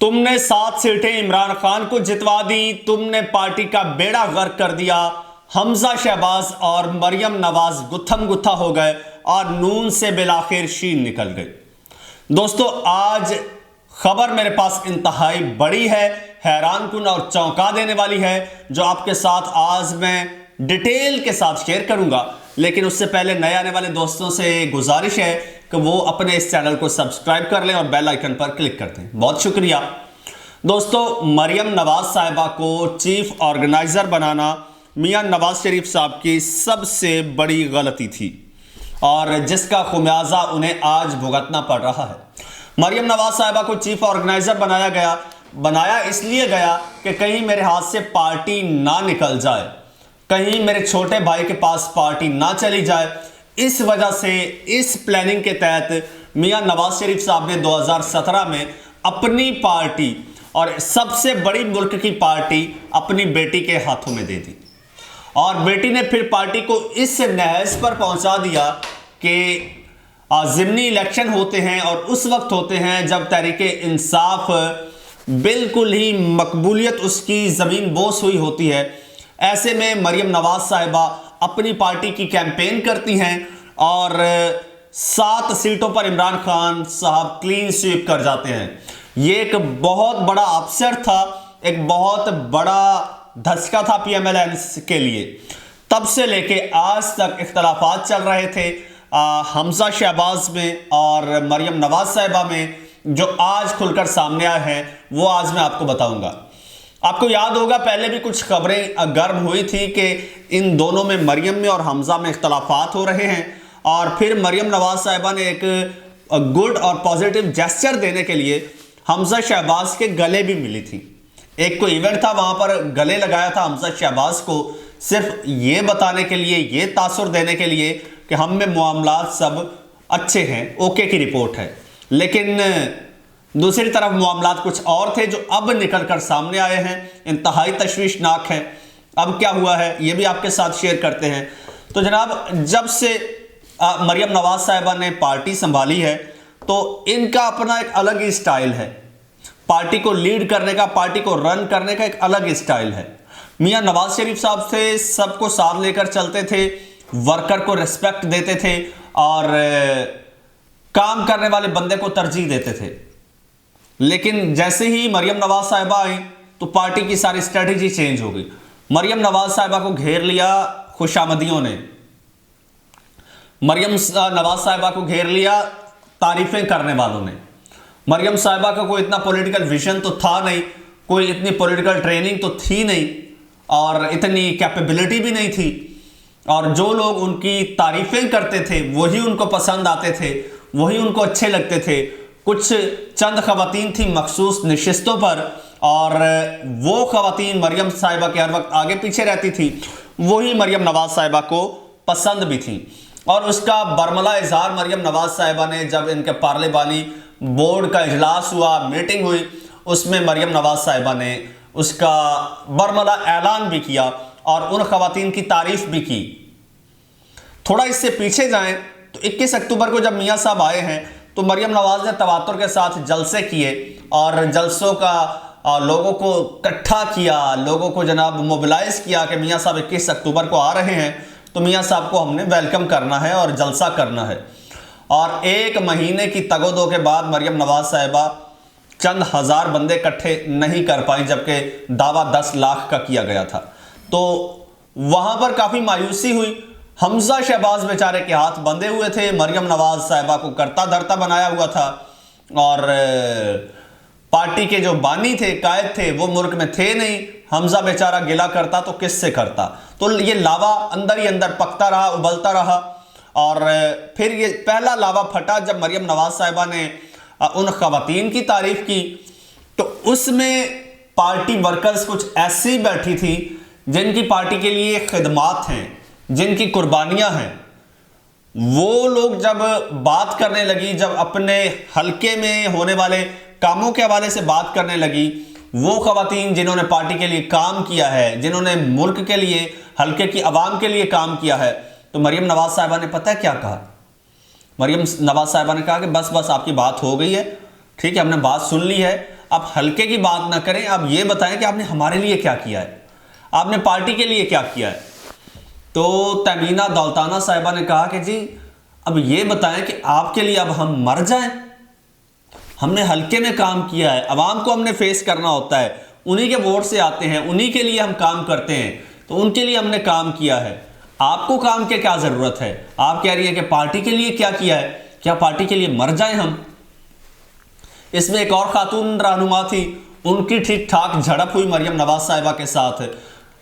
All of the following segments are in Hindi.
तुमने 7 सीटें इमरान खान को जितवा दी, तुमने पार्टी का बेड़ा गर्क कर दिया। हमजा शहबाज और मरियम नवाज गुत्थम गुत्था हो गए और नून से बिलाखिर शीन निकल गई। दोस्तों, आज खबर मेरे पास इंतहाई बड़ी है, हैरानकुन और चौंका देने वाली है, जो आपके साथ आज मैं डिटेल के साथ शेयर करूंगा। लेकिन उससे पहले नए आने वाले दोस्तों से गुजारिश है कि वो अपने इस चैनल को सब्सक्राइब कर लें और बेल आइकन पर क्लिक कर दें। बहुत शुक्रिया। दोस्तों, मरियम नवाज साहिबा को चीफ ऑर्गेनाइजर बनाना मियां नवाज शरीफ साहब की सबसे बड़ी गलती थी और जिसका खुमियाजा उन्हें आज भुगतना पड़ रहा है। मरियम नवाज साहिबा को चीफ ऑर्गेनाइजर बनाया इसलिए गया कि कहीं मेरे हाथ से पार्टी ना निकल जाए, कहीं मेरे छोटे भाई के पास पार्टी ना चली जाए। इस वजह से इस प्लानिंग के तहत मियां नवाज शरीफ साहब ने 2017 में अपनी पार्टी और सबसे बड़ी मुल्क की पार्टी अपनी बेटी के हाथों में दे दी और बेटी ने फिर पार्टी को इस नहज पर पहुंचा दिया कि ज़िमनी इलेक्शन होते हैं और उस वक्त होते हैं जब तहरीके इंसाफ बिल्कुल ही मकबूलियत उसकी ज़मीन बोस हुई होती है। ऐसे में मरियम नवाज साहिबा अपनी पार्टी की कैंपेन करती हैं और 7 सीटों पर इमरान खान साहब क्लीन स्वीप कर जाते हैं। ये एक बहुत बड़ा अवसर था, एक बहुत बड़ा धचका था पीएमएल के लिए। तब से लेके आज तक इख्तलाफात चल रहे थे हमजा शहबाज में और मरियम नवाज साहिबा में, जो आज खुलकर सामने आए हैं वो आज मैं आपको बताऊंगा। आपको याद होगा पहले भी कुछ खबरें गर्म हुई थी कि इन दोनों में, मरियम में और हमजा में इख्तलाफात हो रहे हैं और फिर मरियम नवाज साहिबा ने एक गुड और पॉजिटिव जेस्चर देने के लिए हमजा शहबाज के गले भी मिली थी। एक कोई इवेंट था, वहां पर गले लगाया था हमजा शहबाज को, सिर्फ ये बताने के लिए, ये तासुर देने के लिए कि हम में मामलात सब अच्छे हैं, ओके की रिपोर्ट है। लेकिन दूसरी तरफ मामलात कुछ और थे जो अब निकल कर सामने आए हैं, इंतहाई तशवीशनाक है। अब क्या हुआ है ये भी आपके साथ शेयर करते हैं। तो जनाब, जब से मरियम नवाज साहिबा ने पार्टी संभाली है तो इनका अपना एक अलग ही स्टाइल है, पार्टी को लीड करने का, पार्टी को रन करने का एक अलग स्टाइल है। मियां नवाज शरीफ साहब थे, सबको साथ लेकर चलते थे, वर्कर को रिस्पेक्ट देते थे और काम करने वाले बंदे को तरजीह देते थे। लेकिन जैसे ही मरियम नवाज साहिबा आई तो पार्टी की सारी स्ट्रेटजी चेंज हो गई। मरियम नवाज साहिबा को घेर लिया खुशामदियों ने, मरियम नवाज साहिबा को घेर लिया तारीफें करने वालों ने। मरियम साहिबा का कोई इतना पॉलिटिकल विजन तो था नहीं, कोई इतनी पॉलिटिकल ट्रेनिंग तो थी नहीं और इतनी कैपेबिलिटी भी नहीं थी, और जो लोग उनकी तारीफें करते थे वही उनको पसंद आते थे, वही उनको अच्छे लगते थे। कुछ चंद खवातीन थी मखसूस नशिस्तों पर और वो खवातीन मरियम साहिबा के हर वक्त आगे पीछे रहती थी, वही मरियम नवाज साहिबा को पसंद भी थी। और उसका बरमला इजहार मरियम नवाज साहिबा ने, जब इनके पार्लिमानी बोर्ड का इजलास हुआ, मीटिंग हुई, उसमें मरियम नवाज साहिबा ने उसका बरमला ऐलान भी किया और उन खवातीन की तारीफ भी की। थोड़ा इससे पीछे जाएं तो 21 अक्टूबर को जब मियाँ साहब आए हैं तो मरियम नवाज ने तवातुर के साथ जलसे किए और जलसों का लोगों को इकट्ठा किया, लोगों को जनाब मोबिलाइज किया कि मियाँ साहब 21 अक्टूबर को आ रहे हैं तो मियाँ साहब को हमने वेलकम करना है और जलसा करना है। और 1 महीने की तगोदो के बाद मरियम नवाज साहिबा चंद हज़ार बंदे इकट्ठे नहीं कर पाई, जबकि दावा 10 लाख का किया गया था। तो वहाँ पर काफ़ी मायूसी हुई। हमजा शहबाज बेचारे के हाथ बंधे हुए थे, मरियम नवाज साहिबा को करता धरता बनाया हुआ था और पार्टी के जो बानी थे, कायद थे, वो मुल्क में थे नहीं। हमजा बेचारा गिला करता तो किससे करता। तो ये लावा अंदर ही अंदर पकता रहा, उबलता रहा और फिर ये पहला लावा फटा जब मरियम नवाज साहिबा ने उन खवातीन की तारीफ की। तो उसमें पार्टी वर्कर्स कुछ ऐसी बैठी थी जिनकी पार्टी के लिए खिदमात हैं, जिनकी कुर्बानियां हैं। वो लोग जब बात करने लगी, जब अपने हलके में होने वाले कामों के हवाले से बात करने लगी, वो खवातीन जिन्होंने पार्टी के लिए काम किया है, जिन्होंने मुल्क के लिए, हलके की आवाम के लिए काम किया है, तो मरियम नवाज साहिबा ने पता है क्या कहा? मरियम नवाज साहिबा ने कहा कि बस बस आपकी बात हो गई है, ठीक है, हमने बात सुन ली है, आप हल्के की बात ना करें, आप ये बताएं कि आपने हमारे लिए क्या किया है, आपने पार्टी के लिए क्या किया है। तो तमीना दौलताना साहिबा ने कहा कि जी अब ये बताएं कि आपके लिए अब हम मर जाएं, हमने हल्के में काम किया है, अवाम को हमने फेस करना होता है, उन्हीं के वोट से आते हैं, उन्हीं के लिए हम काम करते हैं, तो उनके लिए हमने काम किया है, आपको काम की क्या जरूरत है। आप कह रही है कि पार्टी के लिए क्या किया है, क्या पार्टी के लिए मर जाएं हम। इसमें एक और खातून रहनुमा थी, उनकी ठीक ठाक झड़प हुई मरियम नवाज साहिबा के साथ।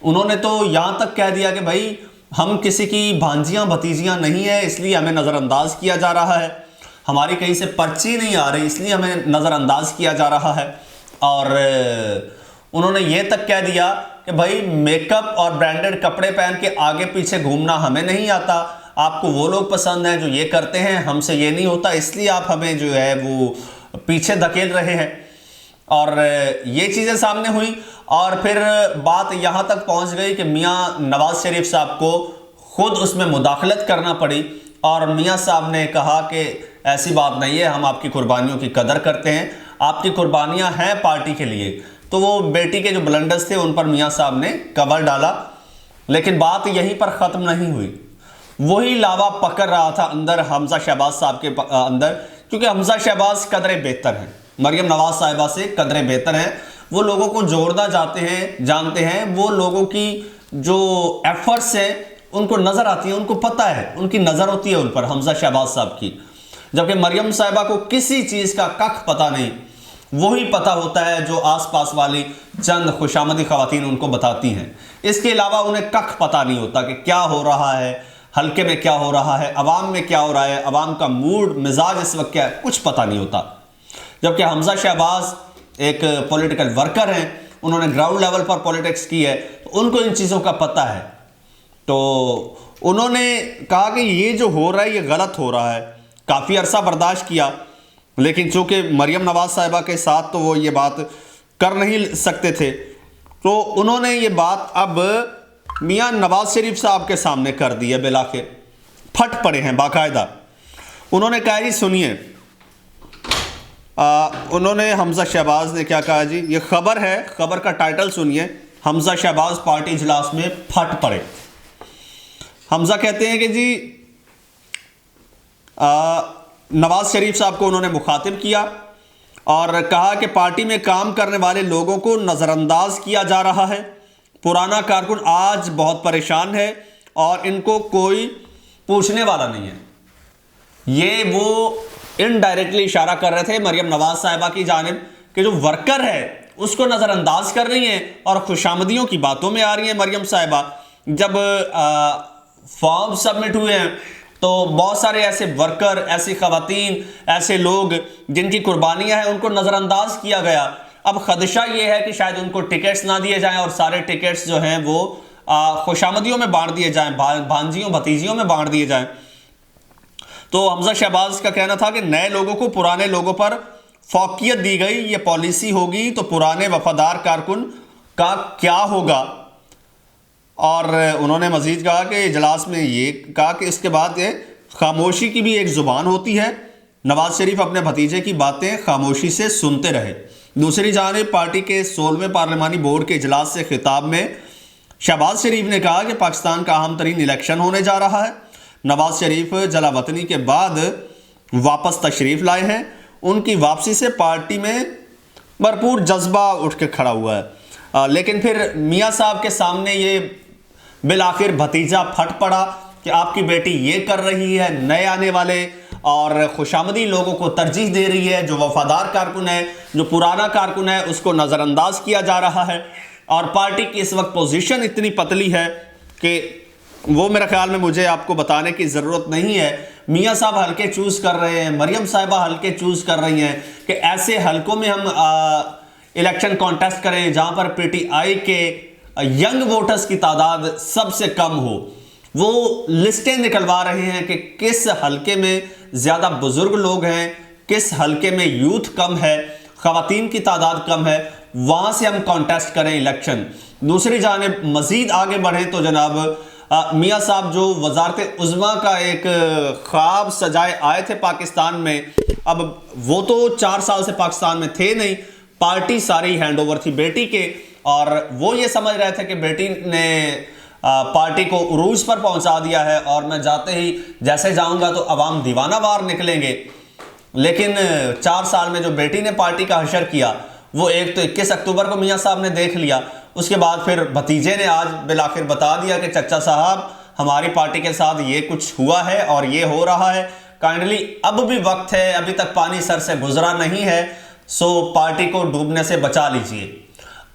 उन्होंने तो यहां तक कह दिया कि भाई हम किसी की भांजियां भतीजियां नहीं है, इसलिए हमें नज़रअंदाज किया जा रहा है, हमारी कहीं से पर्ची नहीं आ रही इसलिए हमें नज़रअंदाज किया जा रहा है। और उन्होंने ये तक कह दिया कि भाई मेकअप और ब्रांडेड कपड़े पहन के आगे पीछे घूमना हमें नहीं आता, आपको वो लोग पसंद हैं जो ये करते हैं, हमसे ये नहीं होता, इसलिए आप हमें जो है वो पीछे धकेल रहे हैं। और ये चीज़ें सामने हुई और फिर बात यहाँ तक पहुँच गई कि मियाँ नवाज शरीफ साहब को खुद उसमें मुदाखलत करना पड़ी और मियाँ साहब ने कहा कि ऐसी बात नहीं है, हम आपकी कुर्बानियों की कदर करते हैं, आपकी कुर्बानियाँ हैं पार्टी के लिए। तो वो बेटी के जो ब्लंडर्स थे उन पर मियाँ साहब ने कवर डाला, लेकिन बात यहीं पर ख़त्म नहीं हुई। वही लावा पकड़ रहा था अंदर हमजा शहबाज साहब के अंदर, क्योंकि हमजा शहबाज कदरे बेहतर हैं, मरियम नवाज साहिबा से कदरे बेहतर हैं, वो लोगों को जोड़ना जानते हैं, वो लोगों की जो एफर्ट्स हैं उनको नज़र आती है, उनको पता है, उनकी नज़र होती है उन पर, हमजा शहबाज साहब की। जबकि मरियम साहिबा को किसी चीज़ का कख पता नहीं, वही पता होता है जो आसपास वाली चंद खुशामदी खवातीन उनको बताती हैं। इसके अलावा उन्हें कख पता नहीं होता कि क्या हो रहा है, हल्के में क्या हो रहा है, अवाम में क्या हो रहा है, अवाम का मूड मिजाज इस वक्त क्या है, कुछ पता नहीं होता। जबकि हमजा शहबाज एक पॉलिटिकल वर्कर हैं, उन्होंने ग्राउंड लेवल पर पॉलिटिक्स की है, तो उनको इन चीज़ों का पता है। तो उन्होंने कहा कि ये जो हो रहा है ये गलत हो रहा है, काफ़ी अरसा बर्दाश्त किया, लेकिन चूंकि मरियम नवाज साहिबा के साथ तो वो ये बात कर नहीं सकते थे, तो उन्होंने ये बात अब मियां नवाज शरीफ साहब के सामने कर दी है। बिलाखिर फट पड़े हैं बाकायदा। उन्होंने कहा जी सुनिए, उन्होंने हमजा शहबाज ने क्या कहा जी, ये खबर है, खबर का टाइटल सुनिए, हमजा शहबाज पार्टी इजलास में फट पड़े। हमजा कहते हैं कि जी नवाज शरीफ साहब को उन्होंने मुखातिब किया और कहा कि पार्टी में काम करने वाले लोगों को नज़रअंदाज किया जा रहा है, पुराना कारकुन आज बहुत परेशान है और इनको कोई पूछने वाला नहीं है। ये वो इनडायरेक्टली इशारा कर रहे थे मरियम नवाज साहिबा की जानिब कि जो वर्कर है उसको नज़रअंदाज कर रही हैं और खुशामदियों की बातों में आ रही हैं मरियम साहिबा। जब फॉर्म सबमिट हुए हैं तो बहुत सारे ऐसे वर्कर, ऐसी खवातीन, ऐसे लोग जिनकी कुर्बानियां हैं उनको नज़रअंदाज किया गया। अब खदशा ये है कि शायद उनको टिकट्स ना दिए जाएं और सारे टिकट्स जो हैं वो खुशामदियों में बांट दिए जाएं, भांजियों भतीजियों में बांट दिए जाएं। तो हमजा शहबाज का कहना था कि नए लोगों को पुराने लोगों पर फौकियत दी गई, ये पॉलिसी होगी तो पुराने वफादार कारकुन का क्या होगा। और उन्होंने मजीद कहा कि इजलास में ये कहा कि इसके बाद ये खामोशी की भी एक ज़ुबान होती है, नवाज शरीफ अपने भतीजे की बातें खामोशी से सुनते रहे। दूसरी जानिब पार्टी के 16वें पार्लिमानी बोर्ड के इजलास से खिताब में शहबाज शरीफ ने कहा कि पाकिस्तान का अहम तरीन इलेक्शन होने जा रहा है। नवाज शरीफ जलावतनी के बाद वापस तशरीफ़ लाए हैं, उनकी वापसी से पार्टी में भरपूर जज्बा उठ के खड़ा हुआ है। लेकिन फिर मियाँ साहब के सामने ये बिलाखिर भतीजा फट पड़ा कि आपकी बेटी ये कर रही है, नए आने वाले और खुशामदी लोगों को तरजीह दे रही है, जो वफादार कारकुन है, जो पुराना कारकुन है उसको नज़रअंदाज किया जा रहा है। और पार्टी की इस वक्त पोजीशन इतनी पतली है कि वो मेरे ख्याल में मुझे आपको बताने की ज़रूरत नहीं है। मियाँ साहब हल्के चूज़ कर रहे हैं, मरियम साहिबा हल्के चूज़ कर रही हैं कि ऐसे हल्कों में हम इलेक्शन कॉन्टेस्ट करें जहाँ पर पीटीआई के यंग वोटर्स की तादाद सबसे कम हो। वो लिस्टें निकलवा रहे हैं कि किस हल्के में ज़्यादा बुजुर्ग लोग हैं, किस हल्के में यूथ कम है, ख़वातीन की तादाद कम है, वहाँ से हम कॉन्टेस्ट करें इलेक्शन। दूसरी जानिब मज़ीद आगे बढ़ें तो जनाब मियाँ साहब जो वज़ारत उज़्मा का एक ख्वाब सजाए आए थे पाकिस्तान में, अब वो तो 4 साल से पाकिस्तान में थे नहीं, पार्टी सारी हैंडओवर थी बेटी के, और वो ये समझ रहे थे कि बेटी ने पार्टी को उरूज पर पहुंचा दिया है और मैं जाते ही जैसे जाऊंगा तो अवाम दीवाना वार निकलेंगे। लेकिन 4 साल में जो बेटी ने पार्टी का हशर किया, वो एक तो 21 अक्टूबर को मियां साहब ने देख लिया, उसके बाद फिर भतीजे ने आज बिलाखिर बता दिया कि चचा साहब हमारी पार्टी के साथ ये कुछ हुआ है और ये हो रहा है, काइंडली अब भी वक्त है, अभी तक पानी सर से गुजरा नहीं है, सो पार्टी को डूबने से बचा लीजिए।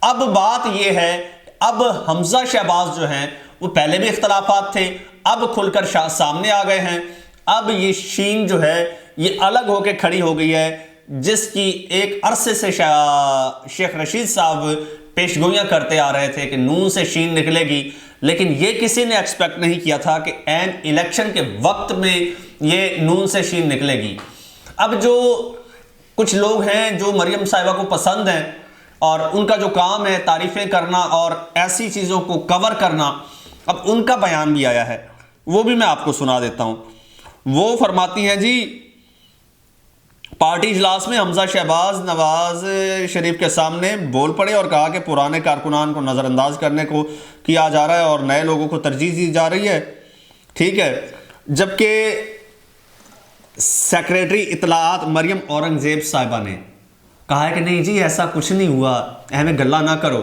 अब बात ये है, अब हमजा शहबाज जो हैं वो पहले भी इख्तलाफात थे, अब खुलकर सामने आ गए हैं। अब ये शीन जो है ये अलग होकर खड़ी हो गई है, जिसकी एक अरसे से शेख रशीद साहब पेशगोइयां करते आ रहे थे कि नून से शीन निकलेगी, लेकिन ये किसी ने एक्सपेक्ट नहीं किया था कि एन इलेक्शन के वक्त में ये नून से शीन निकलेगी। अब जो कुछ लोग हैं जो मरियम साहिबा को पसंद हैं और उनका जो काम है तारीफें करना और ऐसी चीज़ों को कवर करना, अब उनका बयान भी आया है, वो भी मैं आपको सुना देता हूं। वो फरमाती हैं जी, पार्टी इजलास में हमजा शहबाज नवाज शरीफ के सामने बोल पड़े और कहा कि पुराने कारकुनान को नज़रअंदाज करने को किया जा रहा है और नए लोगों को तरजीह दी जा रही है, ठीक है। जबकि सेक्रेटरी इतलात मरियम औरंगजेब साहिबा ने कहा है कि नहीं जी ऐसा कुछ नहीं हुआ, हमें गल्ला ना करो,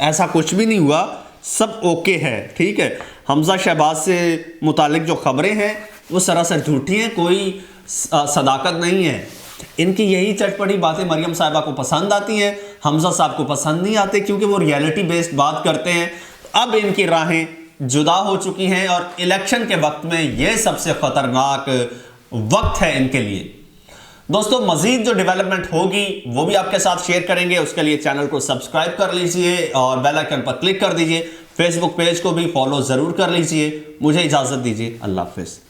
ऐसा कुछ भी नहीं हुआ, सब ओके है, ठीक है। हमजा शहबाज से मुतालिक जो खबरें हैं वो सरासर झूठी हैं, कोई सदाकत नहीं है। इनकी यही चटपटी बातें मरियम साहिबा को पसंद आती हैं, हमजा साहब को पसंद नहीं आते क्योंकि वो रियलिटी बेस्ड बात करते हैं। अब इनकी राहें जुदा हो चुकी हैं और इलेक्शन के वक्त में ये सबसे खतरनाक वक्त है इनके लिए। दोस्तों, मजीद जो डेवलपमेंट होगी वो भी आपके साथ शेयर करेंगे, उसके लिए चैनल को सब्सक्राइब कर लीजिए और बेल आइकन पर क्लिक कर दीजिए। फेसबुक पेज को भी फॉलो ज़रूर कर लीजिए। मुझे इजाज़त दीजिए, अल्लाह हाफिज़।